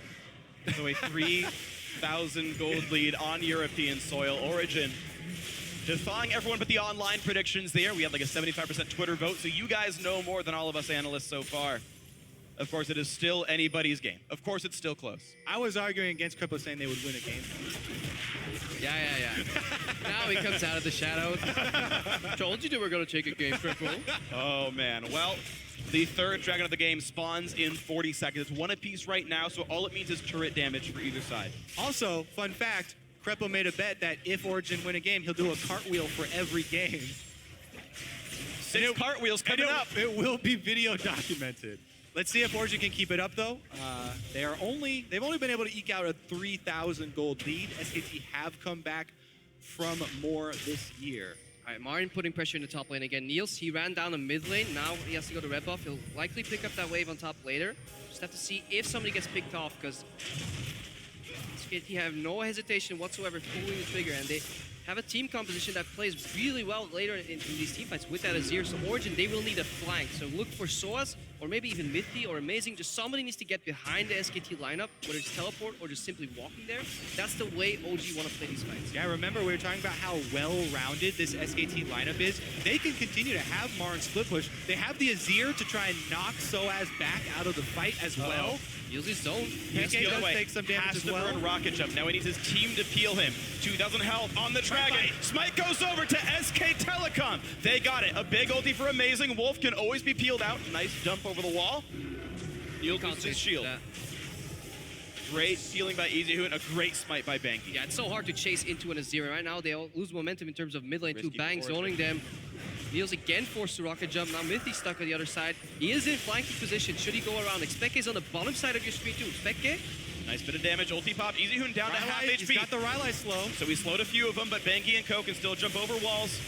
So a 3,000 gold lead on European soil. Origin defying everyone but the online predictions there. We had like a 75% Twitter vote, so you guys know more than all of us analysts so far. Of course, it is still anybody's game. Of course, it's still close. I was arguing against Crepo saying they would win a game. Yeah. Now he comes out of the shadows. Told you they were going to take a game, Crepo. Oh, man. Well, the 3rd dragon of the game spawns in 40 seconds. It's 1 apiece right now, so all it means is turret damage for either side. Also, fun fact, Crepo made a bet that if Origin win a game, he'll do a cartwheel for every game. 6 cartwheels coming up. It will be video documented. Let's see if Origin can keep it up, though. They've only been able to eke out a 3,000 gold lead. SKT have come back from more this year. All right, MaRin putting pressure in the top lane again. Nils, he ran down the mid lane. Now he has to go to red buff. He'll likely pick up that wave on top later. Just have to see if somebody gets picked off, because SKT have no hesitation whatsoever pulling the trigger, and have a team composition that plays really well later in these team fights with that Azir. So Origin, they will need a flank. So look for Soaz, or maybe even Mithy, or Amazing. Just somebody needs to get behind the SKT lineup, whether it's teleport or just simply walking there. That's the way OG want to play these fights. Yeah, remember we were talking about how well-rounded this SKT lineup is. They can continue to have MaRin split push. They have the Azir to try and knock Soaz back out of the fight as well. Use his zone. xPeke does take some damage has as to well. burn rocket jump. Now he needs his team to peel him. 2,000 health on the dragon. Smite goes over to SK Telecom. They got it. A big ulti for Amazing. Wolf can always be peeled out. Nice jump over the wall. Nils loses his shield. Great stealing by Easyhoon. A great smite by Bengi. Yeah, it's so hard to chase into an Azir. Right now, they all lose momentum in terms of mid lane. Risky Two Bang for zoning them. Nils again forced to rocket jump. Now Mithy stuck on the other side. He is in flanking position. Should he go around? xPeke is on the bottom side of your screen too. xPeke. Nice bit of damage. Ulti popped. Easyhoon down to half Rylai, he's HP. got the Rylai slow. So he slowed a few of them, but Bengi and Co can still jump over walls.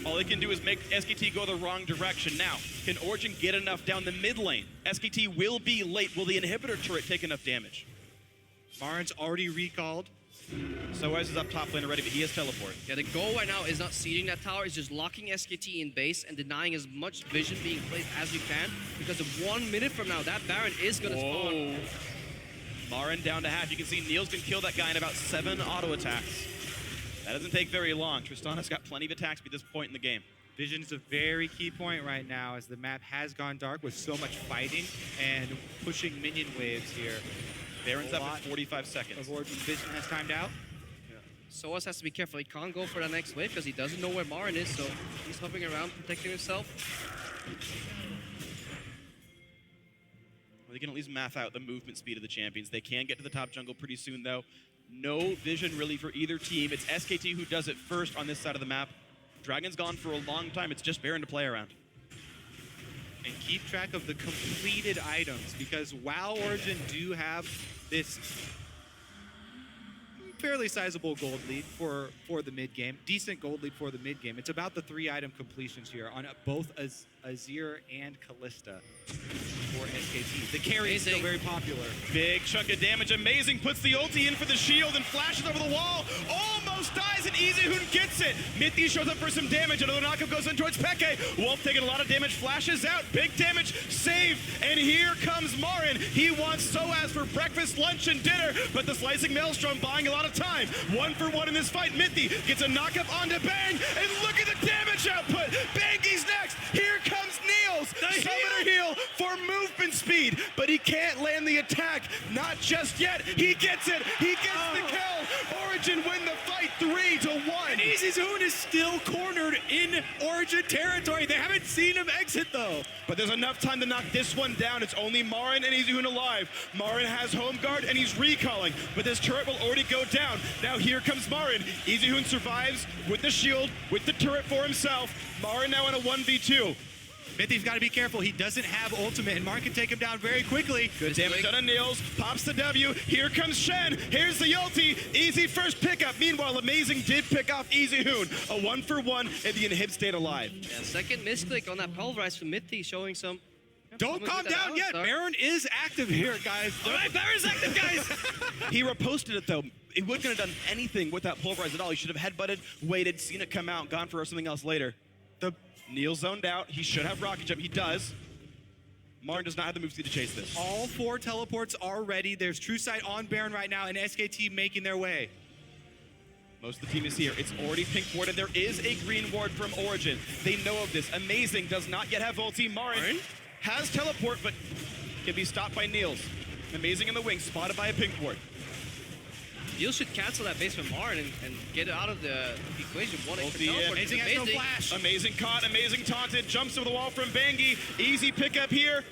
All they can do is make SKT go the wrong direction. Now, can Origin get enough down the mid lane? SKT will be late. Will the inhibitor turret take enough damage? MaRin's already recalled. Soaz is up top lane already, but he has teleport. Yeah, the goal right now is not seeding that tower. It's just locking SKT in base and denying as much vision being placed as you can. Because of 1 minute from now, that Baron is going to spawn. MaRin down to half. You can see Nils can kill that guy in about 7 auto attacks. That doesn't take very long. Tristana's got plenty of attack speed at this point in the game. Vision is a very key point right now as the map has gone dark with so much fighting and pushing minion waves here. Baron's up in 45 seconds. Of Origin Vision has timed out. Soaz has to be careful. He can't go for that next wave because he doesn't know where MaRin is, so he's hopping around, protecting himself. Well, they can at least math out the movement speed of the champions. They can get to the top jungle pretty soon, though. No vision really for either team. It's SKT who does it first on this side of the map. Dragon's gone for a long time. It's just Baron to play around. And keep track of the completed items, because while Origin do have this fairly sizable gold lead for the mid game, decent gold lead for the mid game, it's about the 3 item completions here on both Azir and Kalista for SKT. The carry is still very popular. Big chunk of damage. Amazing puts the ulti in for the shield and flashes over the wall. Almost dies, and Easyhoon gets it. Mithy shows up for some damage. Another knockup goes in towards xPeke. Wolf taking a lot of damage, flashes out. Big damage, saved. And here comes MaRin. He wants Soaz for breakfast, lunch, and dinner, but the Slicing Maelstrom buying a lot of time. 1 for 1 in this fight. Mithy gets a knockup onto Bang, and look at the damage output. Bangi's next. Here comes Nils. Summoner heal for movement speed, but he can't land the attack. Not just yet. He gets it. He gets the kill. Origin win the fight 3-1. And Easyhoon is still cornered in Origin territory. They haven't seen him exit, though. But there's enough time to knock this one down. It's only MaRin and Easyhoon alive. MaRin has home guard and he's recalling, but this turret will already go down. Now here comes MaRin. Easyhoon survives with the shield, with the turret for himself. MaRin now in a 1v2. Mithy's got to be careful. He doesn't have ultimate, and MaRin can take him down very quickly. Good damage done on Nils. Pops the W. Here comes Shen. Here's the ulti. Easy first pickup. Meanwhile, Amazing did pick off Easyhoon. A 1 for 1, and the inhib stayed alive. Yeah, second misclick on that pulverize from Mithy, showing some... Don't calm down yet. Baron is active here, guys. All right, Baron's active, guys. He reposted it, though. He wouldn't have done anything with that pulverize at all. He should have headbutted, waited, seen it come out, gone for something else later. The Neil zoned out. He should have rocket jump. He does. MaRin does not have the move speed to chase this. All 4 teleports are ready. There's True Sight on Baron right now, and SKT making their way. Most of the team is here. It's already pink warded. There is a green ward from Origin. They know of this. Amazing does not yet have ulti. MaRin has teleport, but can be stopped by Nils. Amazing in the wing, spotted by a pink ward. Nils should cancel that base from MaRin and get it out of the equation. One extra Ulti in. teleport. Amazing has no flash. Amazing caught, Amazing taunted, jumps over the wall from Bengi. Easy pickup here,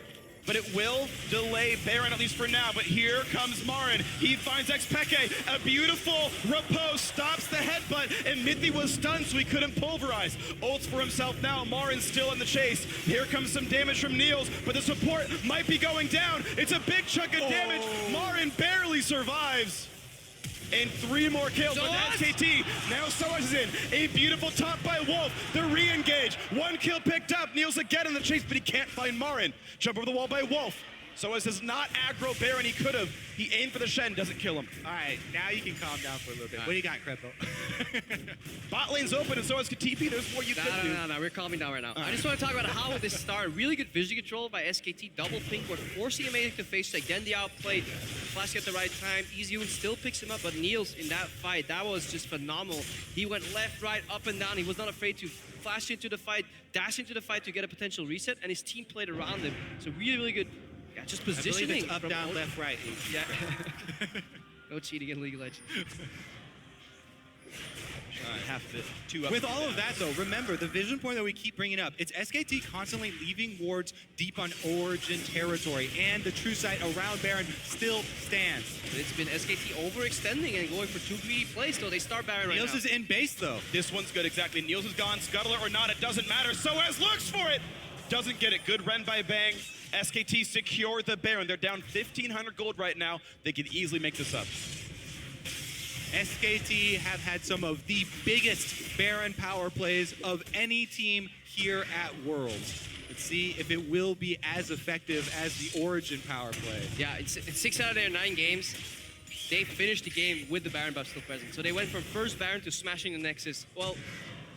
but it will delay Baron, at least for now. But here comes MaRin. He finds xPeke. A beautiful repose, stops the headbutt, and Mithy was stunned, so he couldn't pulverize. Ults for himself now. MaRin's still in the chase. Here comes some damage from Nils, but the support might be going down. It's a big chunk of damage. MaRin barely survives. And 3 more kills with SKT. Now Soaz is in. A beautiful top by Wolf. The re-engage. 1 kill picked up. Nils again in the chase, but he can't find MaRin. Jump over the wall by Wolf. Soaz does not aggro Baron. He could have. He aimed for the Shen, doesn't kill him. All right, now you can calm down for a little bit. What do you got, Crepo? Bot lane's open and Soaz could TP. There's more you could do. No, we're calming down right now. I just want to talk about how this started. Really good vision control by SKT. Double pink ward, forcing Amazing to face check. Then the outplay. Flash at the right time. Easyhoon still picks him up, but Nils in that fight, that was just phenomenal. He went left, right, up and down. He was not afraid to flash into the fight, dash into the fight to get a potential reset, and his team played around him. So really, really good. Yeah, just positioning. I believe it's up, from down, left, right. Yeah. No cheating in League of Legends. Half of it. Two up. With all of that, though, remember the vision point that we keep bringing up. It's SKT constantly leaving wards deep on Origin territory, and the true sight around Baron still stands. It's been SKT overextending and going for two greedy plays, though. They start Baron right now. Nils is in base, though. This one's good, exactly. Nils is gone. Scuttler or not, it doesn't matter. Soaz looks for it. Doesn't get it. Good run by Bang. SKT secure the Baron. They're down 1,500 gold right now. They could easily make this up. SKT have had some of the biggest Baron power plays of any team here at Worlds. Let's see if it will be as effective as the Origin power play. Yeah, it's 6 out of their 9 games. They finished the game with the Baron buff still present. So they went from first Baron to smashing the Nexus. Well,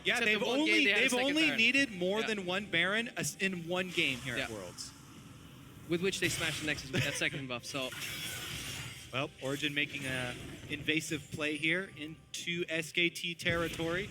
yeah, except they've the one game only they had a second Baron. needed more than one Baron in one game here at Yeah. Worlds. With which they smashed the Nexus with that second buff. So Well, Origin making a invasive play here into SKT territory.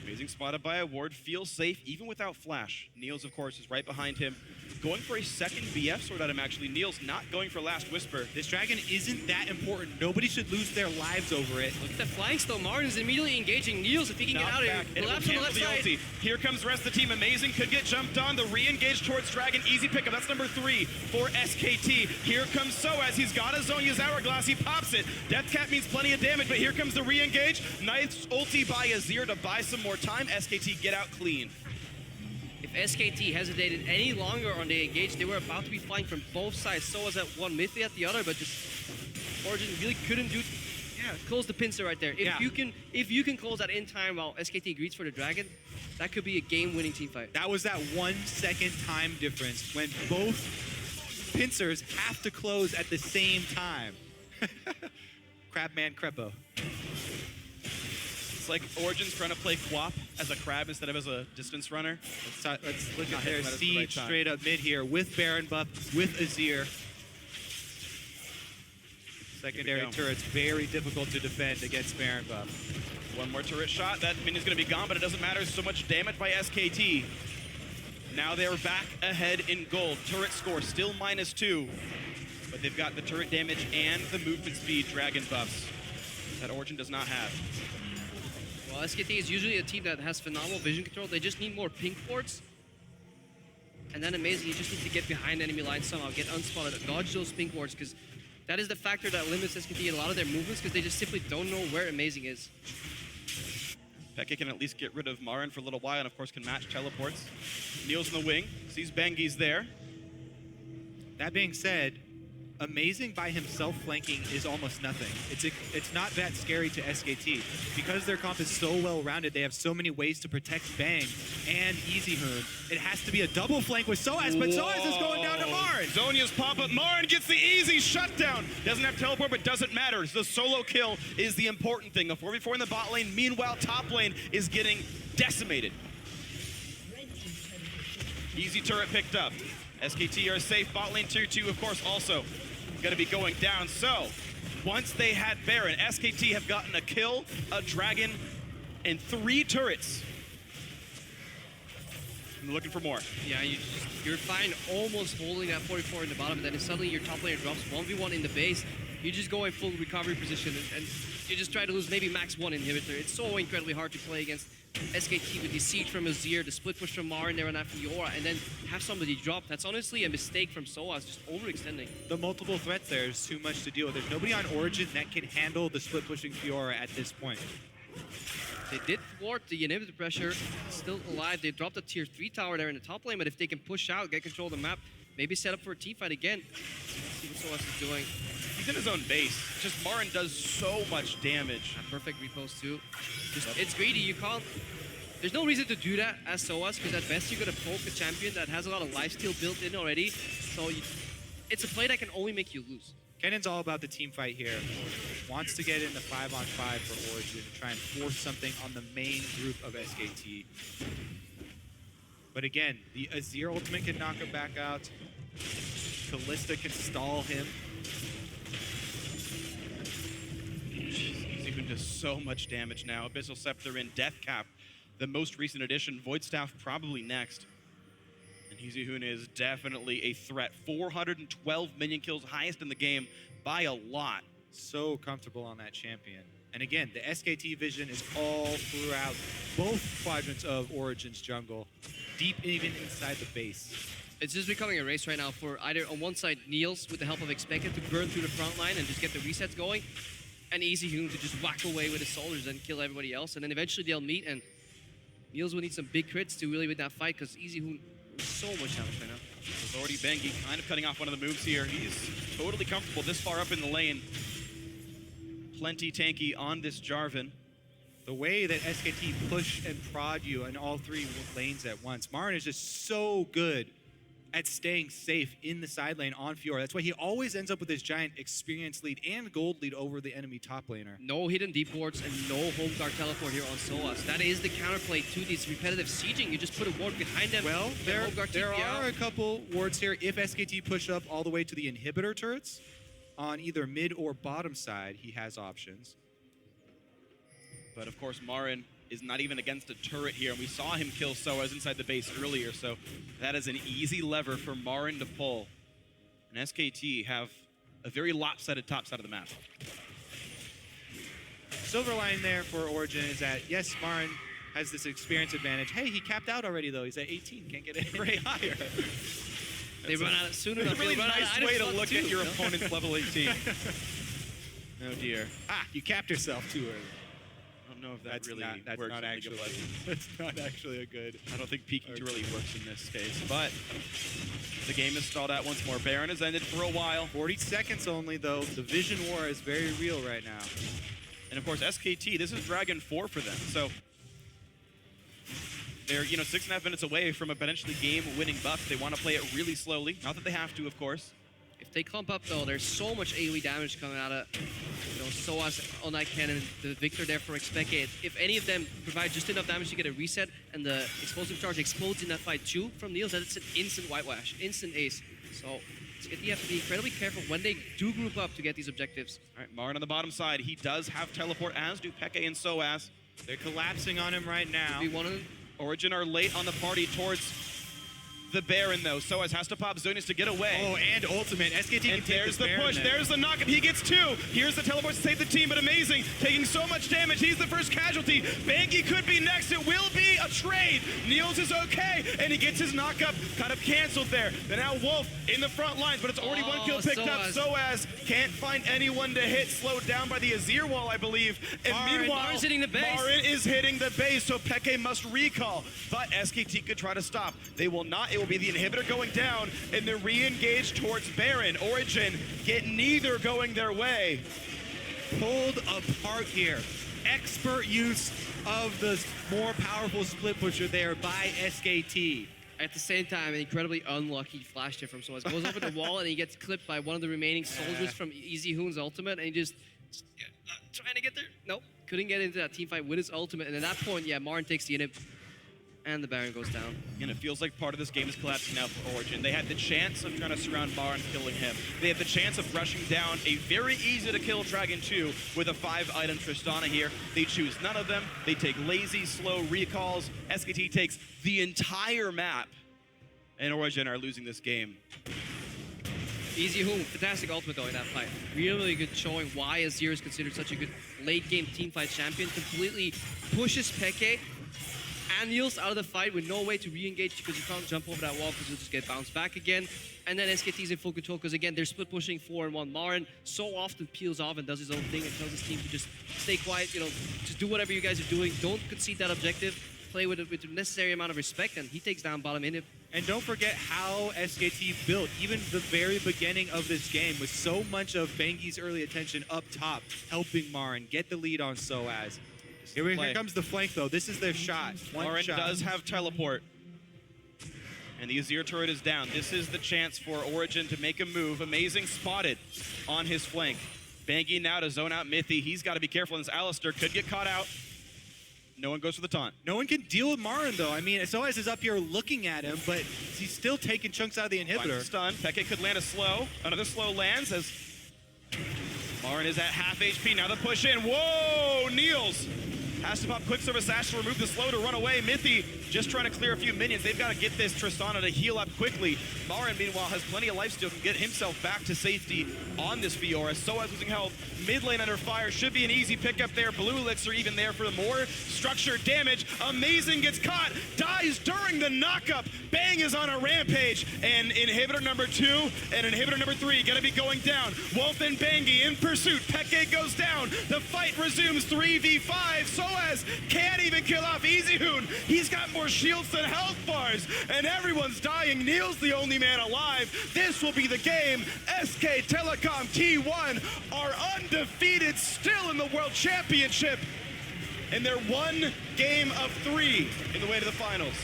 Amazing spotted by a ward. Feels safe even without flash. Nils, of course, is right behind him. Going for a second BF sword at him, actually. Nils not going for Last Whisper. This dragon isn't that important. Nobody should lose their lives over it. look at the flanks though. MaRin is immediately engaging Nils if he can get Knocked out of back, here. and it will Collapse on the cancel left the side. ulti. Here comes the rest of the team. Amazing could get jumped on. The re-engage towards Dragon. Easy pickup. That's number 3 for SKT. Here comes Soaz. He's got his Zhonya's Hourglass. He pops it. Death Cap means plenty of damage, but here comes the re-engage. Nice ulti by Azir to buy some more time. SKT get out clean. If SKT hesitated any longer on the engage, they were about to be flying from both sides. Soaz at one, Mithy at the other, but just Origin really couldn't do. Yeah, close the pincer right there. If you can close that in time while SKT greets for the dragon, that could be a game-winning team fight. That was that 1 second time difference when both pincers have to close at the same time. Crabman Crepo. It's like Origin's trying to play Quap as a crab instead of as a distance runner. Let's look Not at their hitting at the siege right time. straight up mid here with Baron buff, with Azir. Secondary go. turret's very difficult to defend against Baron buff. One more turret shot. That minion's going to be gone, but it doesn't matter. So much damage by SKT. Now they're back ahead in gold. Turret score still -2, but they've got the turret damage and the movement speed dragon buffs that Origin does not have. Well, SKT is usually a team that has phenomenal vision control. They just need more pink wards. And then Amazing, you just need to get behind enemy lines somehow, get unspotted, dodge those pink wards, because that is the factor that limits SKT in a lot of their movements, because they just simply don't know where Amazing is. xPeke can at least get rid of MaRin for a little while, and of course can match teleports. Nils in the wing, sees Bengi's there. That being said, Amazing by himself flanking is almost nothing. It's not that scary to SKT. Because their comp is so well-rounded, they have so many ways to protect Bang and Easyhoon. It has to be a double flank with Soaz, but Soaz is going down to MaRin. Zhonya's pop-up. MaRin gets the easy shutdown. Doesn't have teleport, but doesn't matter. The solo kill is the important thing. A 4v4 in the bot lane. Meanwhile, top lane is getting decimated. Easy turret picked up. SKT are safe. Bot lane tier 2, of course, also going to be going down. So, once they had Baron, SKT have gotten a kill, a dragon, and 3 turrets. I'm looking for more. Yeah, you're fine almost holding that 44 in the bottom, and then suddenly your top laner drops 1v1 in the base. You just go in full recovery position, and you just try to lose maybe max 1 inhibitor. It's so incredibly hard to play against SKT with the siege from Azir, the split push from MaRin there and after the aura, and then have somebody drop. That's honestly a mistake from Soaz, just overextending. The multiple threats there is too much to deal with. There's nobody on Origin that can handle the split pushing Fiora at this point. They did thwart the inhibitor pressure, still alive. They dropped a tier 3 tower there in the top lane, but if they can push out, get control of the map, maybe set up for a team fight again. Let's see what Soaz is doing. He's in his own base. Just MaRin does so much damage. Perfect repost too. It's greedy, you can't. There's no reason to do that as Soaz, because at best you're gonna poke a champion that has a lot of lifesteal built in already. So it's a play that can only make you lose. Kennan's all about the team fight here. Wants to get in the 5-on-5 for Origin and try and force something on the main group of SKT. But again, the Azir ultimate can knock him back out. Kalista can stall him. Easyhoon does so much damage now. Abyssal Scepter in, Death Cap, the most recent addition. Void Staff probably next. And Easyhoon is definitely a threat. 412 minion kills, highest in the game by a lot. So comfortable on that champion. And again, the SKT vision is all throughout both quadrants of Origin's jungle, deep even inside the base. It's just becoming a race right now for either on one side Nils with the help of xPeke to burn through the front line and just get the resets going, and Easyhoon to just whack away with his soldiers and kill everybody else. And then eventually they'll meet, and Nils will need some big crits to really win that fight because Easyhoon is so much damage right now. There's already Bengi kind of cutting off one of the moves here. He's totally comfortable this far up in the lane. Plenty tanky on this Jarvan. The way that SKT push and prod you in all three lanes at once. MaRin is just so good at staying safe in the side lane on Fiora. That's why he always ends up with this giant experience lead and gold lead over the enemy top laner. No hidden deep wards and no home guard teleport here on Soaz. That is the counterplay to this repetitive sieging. You just put a ward behind them. Well, and home guard there TP are out. a couple wards here. If SKT push up all the way to the inhibitor turrets, on either mid or bottom side, he has options. But of course, MaRin is not even against a turret here, and we saw him kill Soaz inside the base earlier, so that is an easy lever for MaRin to pull. And SKT have a very lopsided top side of the map. Silver line there for Origin is that, yes, MaRin has this experience advantage. Hey, he capped out already, though. He's at 18, can't get any higher. They run out soon enough. It's a really They'll run out of nice item way to slots look too, at your you know? opponent's level 18. Oh dear. Ah, you capped yourself too early. I don't know if that That's really not works in League actually. of Legends. That's not actually a good. I don't think peeking too early works in this case, but the game is stalled out once more. Baron has ended for a while. 40 seconds only, though. The vision war is very real right now. And of course, SKT, this is Dragon 4 for them, so they're 6.5 minutes away from a potentially game-winning buff. They want to play it really slowly. Not that they have to, of course. If they clump up though, there's so much AoE damage coming out of Soaz on that cannon, the Victor there for xPeke. If any of them provide just enough damage to get a reset and the explosive charge explodes in that fight too from Nils, that's an instant whitewash, instant ace. So you have to be incredibly careful when they do group up to get these objectives. All right, MaRin on the bottom side. He does have teleport, as do Peke and Soaz. They're collapsing on him right now. Be one of them. Origin are late on the party towards the Baron, though. Soaz has to pop Zonius to get away. Oh, and ultimate. SKT can And take there's this the Baron push, then. there's the knock, and he gets two. Here's the teleport to save the team, but amazing. Taking so much damage, he's the first casualty. Bengi could be next, it will be a trade. Nils is okay, and he gets his knockup kind of canceled there. Then now Wolf in the front lines, but it's already one kill picked up. Soaz can't find anyone to hit, slowed down by the Azir wall, I believe. And meanwhile, MaRin's hitting the base. MaRin is hitting the base, so Peke must recall. But SKT could try to stop. They will not, it will be the inhibitor going down, and they're re-engaged towards Baron. Origin get neither going their way. Pulled apart here. Expert use of the more powerful split pusher there by SKT. At the same time, an incredibly unlucky flash hit from Soaz. Goes over the wall and he gets clipped by one of the remaining soldiers from Easyhoon's ultimate, and he just trying to get there. Nope, couldn't get into that team fight with his ultimate. And at that point, yeah, MaRin takes the inhib, and the Baron goes down. And it feels like part of this game is collapsing now for Origin. They had the chance of trying to surround MaRin, killing him. They had the chance of rushing down a very easy to kill Dragon 2 with a 5-item Tristana here. They choose none of them. They take lazy, slow recalls. SKT takes the entire map, and Origin are losing this game. Easyhoon, fantastic ultimate though in that fight. Really good showing why Azir is considered such a good late game teamfight champion. Completely pushes Peke and Nils out of the fight with no way to re-engage because you can't jump over that wall because you'll just get bounced back again. And then SKT's in full control because again, they're split pushing 4-1. MaRin so often peels off and does his own thing and tells his team to just stay quiet, just do whatever you guys are doing. Don't concede that objective. Play with the necessary amount of respect, and he takes down bottom inhib. And don't forget how SKT built even the very beginning of this game with so much of Bengi's early attention up top, helping MaRin get the lead on Soaz. Here comes the flank, though. This is their shot. One MaRin shot. does have teleport. And the Azir turret is down. This is the chance for Origin to make a move. Amazing spotted on his flank. Bengi now to zone out Mithy. He's got to be careful. And this Alistair could get caught out. No one goes for the taunt. No one can deal with MaRin, though. I mean, Soaz is up here looking at him, but he's still taking chunks out of the Finds the inhibitor. stun. xPeke could land a slow. Another slow lands as MaRin is at half HP. Now the push in. Whoa! Nils has to pop quick service Ash to remove the slow to run away. Mithy just trying to clear a few minions. They've got to get this Tristana to heal up quickly. MaRin, meanwhile, has plenty of lifesteal, can get himself back to safety on this Fiora. Soaz losing health. Mid lane under fire. Should be an easy pickup there. Blue Elixir even there for more structured damage. Amazing gets caught. Dies during the knockup. Bang is on a rampage. And inhibitor number 2 and inhibitor number 3 going to be going down. Wolf and Bengi in pursuit. xPeke goes down. The fight resumes 3v5. Soaz can't even kill off Easyhoon. He's got more shields than health bars. And everyone's dying. Nils the only man alive. This will be the game. SK Telecom T1 are undefeated still in the World Championship. And they're 1 game of 3 in the way to the finals.